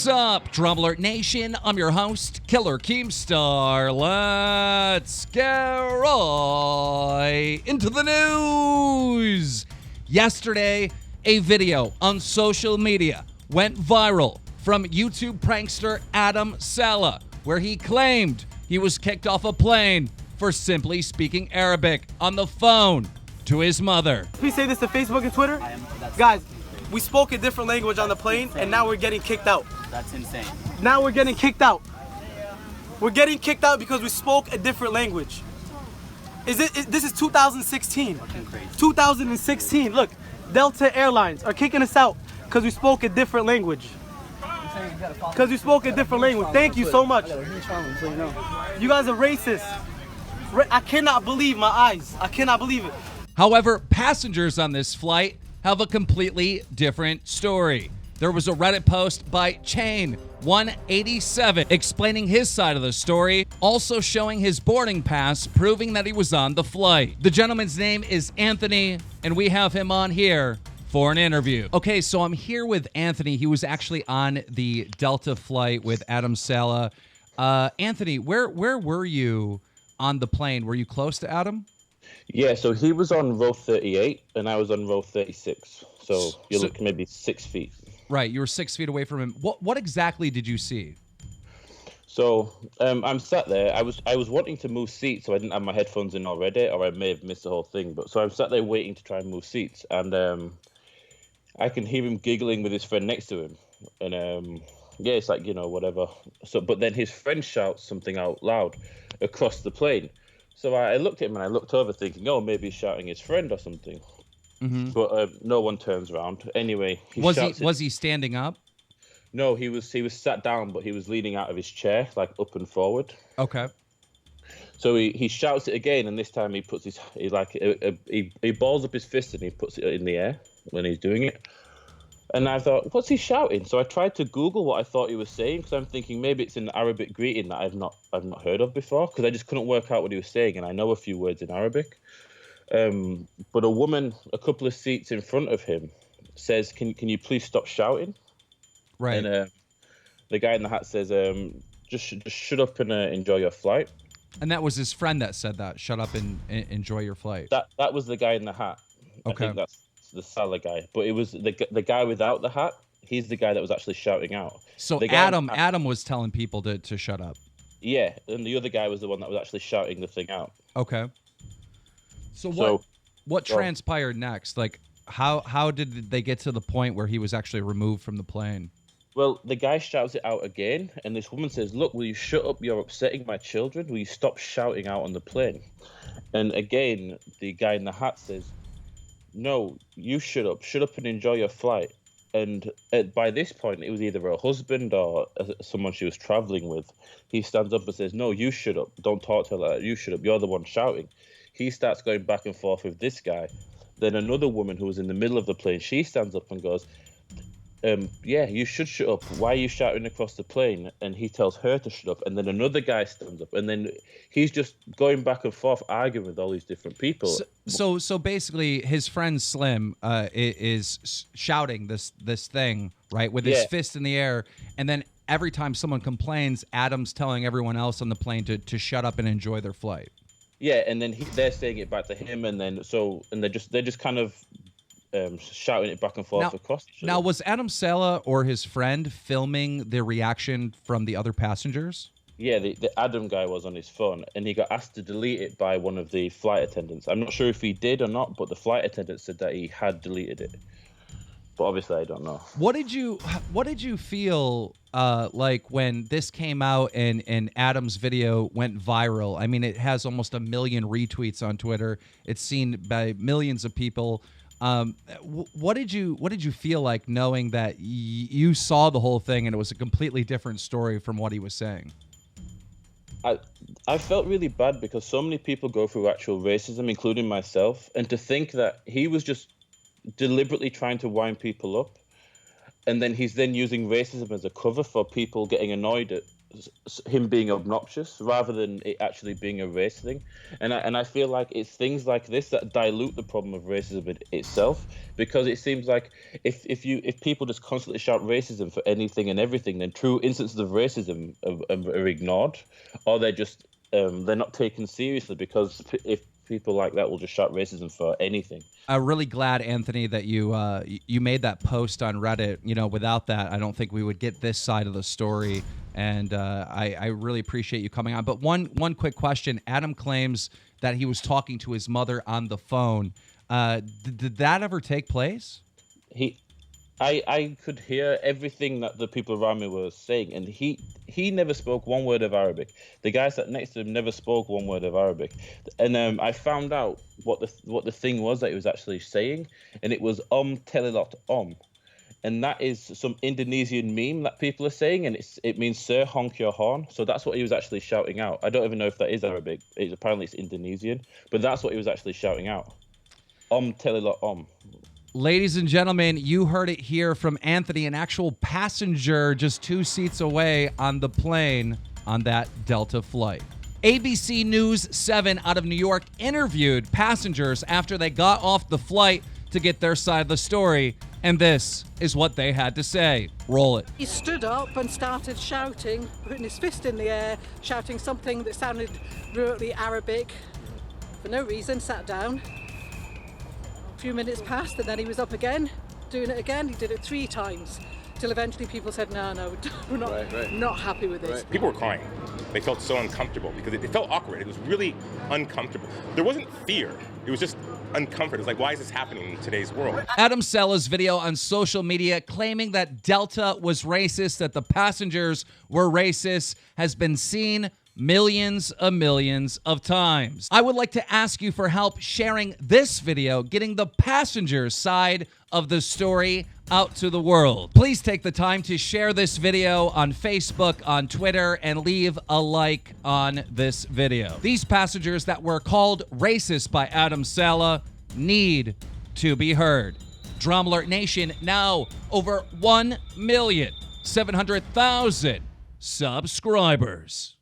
What's up, DramaAlert Nation? I'm your host, Killer KEEMSTAR. Let's get right into the news. Yesterday, a video on social media went viral from YouTube prankster Adam Saleh, where he claimed he was kicked off a plane for simply speaking Arabic on the phone to his mother. We say this to Facebook and Twitter? Guys, we spoke a different language on the plane, and now we're getting kicked out. That's insane. Now we're getting kicked out. We're getting kicked out because we spoke a different language. This is 2016. 2016. Look, Delta Airlines are kicking us out because we spoke a different language. Because we spoke a different language. Thank you so much. You guys are racist. I cannot believe my eyes. I cannot believe it. However, passengers on this flight have a completely different story. There was a Reddit post by Chain187 explaining his side of the story, also showing his boarding pass, proving that he was on the flight. The gentleman's name is Anthony, and we have him on here for an interview. Okay, so I'm here with Anthony. He was actually on the Delta flight with Adam Saleh. Anthony, where were you on the plane? Were you close to Adam? Yeah, so he was on row 38 and I was on row 36. So you're looking maybe 6 feet. Right, you were 6 feet away from him. What exactly did you see? So I'm sat there. I was wanting to move seats, so I didn't have my headphones in already, or I may have missed the whole thing. But so I'm sat there waiting to try and move seats, and I can hear him giggling with his friend next to him, and yeah, it's like, you know, whatever. So, but then his friend shouts something out loud across the plane. So I looked at him and I looked over thinking, oh, maybe he's shouting his friend or something. Mm-hmm. But no one turns around. Anyway, was he standing up? No, he was sat down, but he was leaning out of his chair, like up and forward. Okay. So he shouts it again, and this time he puts he balls up his fist and he puts it in the air when he's doing it. And I thought, what's he shouting? So I tried to Google what I thought he was saying, because I'm thinking maybe it's an Arabic greeting that I've not heard of before, because I just couldn't work out what he was saying, and I know a few words in Arabic. But a woman, a couple of seats in front of him, says, "Can you please stop shouting?" Right. And the guy in the hat says, "Just shut up and enjoy your flight." And that was his friend that said that. Shut up and enjoy your flight. That was the guy in the hat. Okay. I think that's the Saleh guy, but it was the guy without the hat. He's the guy that was actually shouting out. So Adam was telling people to shut up. Yeah, and the other guy was the one that was actually shouting the thing out. Okay. So what transpired next? Like, how did they get to the point where he was actually removed from the plane? Well, the guy shouts it out again, and this woman says, "Look, will you shut up? You're upsetting my children. Will you stop shouting out on the plane?" And again, the guy in the hat says, "No, you shut up and enjoy your flight." And by this point, it was either her husband or someone she was traveling with. He stands up and says, "No, you shut up. Don't talk to her like that. You shut up. You're the one shouting." He starts going back and forth with this guy. Then another woman who was in the middle of the plane, she stands up and goes, "Yeah, you should shut up. Why are you shouting across the plane?" And he tells her to shut up. And then another guy stands up. And then he's just going back and forth, arguing with all these different people. So basically, his friend Slim is shouting this thing, right, with his fist in the air. And then every time someone complains, Adam's telling everyone else on the plane to shut up and enjoy their flight. Yeah, and then they're saying it back to him, and then they're just kind of shouting it back and forth across each other. Now, was Adam Saleh or his friend filming the reaction from the other passengers? Yeah, the Adam guy was on his phone, and he got asked to delete it by one of the flight attendants. I'm not sure if he did or not, but the flight attendant said that he had deleted it. But obviously, I don't know. What did you feel like when this came out and Adam's video went viral? I mean, it has almost 1 million retweets on Twitter. It's seen by millions of people. What did you feel like knowing that you saw the whole thing and it was a completely different story from what he was saying? I felt really bad because so many people go through actual racism, including myself, and to think that he was just deliberately trying to wind people up, and then he's using racism as a cover for people getting annoyed him being obnoxious rather than it actually being a race thing. And I feel like it's things like this that dilute the problem of racism itself, because it seems like if people just constantly shout racism for anything and everything, then true instances of racism are ignored, or they're just they're not taken seriously, because if people like that will just shout racism for anything. I'm really glad, Anthony, that you made that post on Reddit. You know, without that, I don't think we would get this side of the story. And I really appreciate you coming on. But one quick question. Adam claims that he was talking to his mother on the phone. Did that ever take place? I could hear everything that the people around me were saying, and he never spoke one word of Arabic. The guy sat next to him never spoke one word of Arabic. And I found out what the thing was that he was actually saying, and it was telilot and that is some Indonesian meme that people are saying, and it means "Sir, honk your horn." So that's what he was actually shouting out. I don't even know if that is Arabic. Apparently it's Indonesian, but that's what he was actually shouting out. Telilot Ladies and gentlemen, you heard it here from Anthony, an actual passenger just 2 seats away on the plane on that Delta flight. ABC News 7 out of New York interviewed passengers after they got off the flight to get their side of the story, and this is what they had to say. Roll it. He stood up and started shouting, putting his fist in the air, shouting something that sounded really Arabic. For no reason, sat down. A few minutes passed, and then he was up again, doing it again. He did it 3 times, till eventually people said, no, we're not happy with this. People were crying. They felt so uncomfortable because it felt awkward. It was really uncomfortable. There wasn't fear. It was just uncomfort. It was like, why is this happening in today's world? Adam Saleh's video on social media claiming that Delta was racist, that the passengers were racist, has been seen millions of times. I would like to ask you for help sharing this video, getting the passengers' side of the story out to the world. Please take the time to share this video on Facebook, on Twitter, and leave a like on this video. These passengers that were called racist by Adam Saleh need to be heard. DramaAlert Nation, now over 1,700,000 subscribers.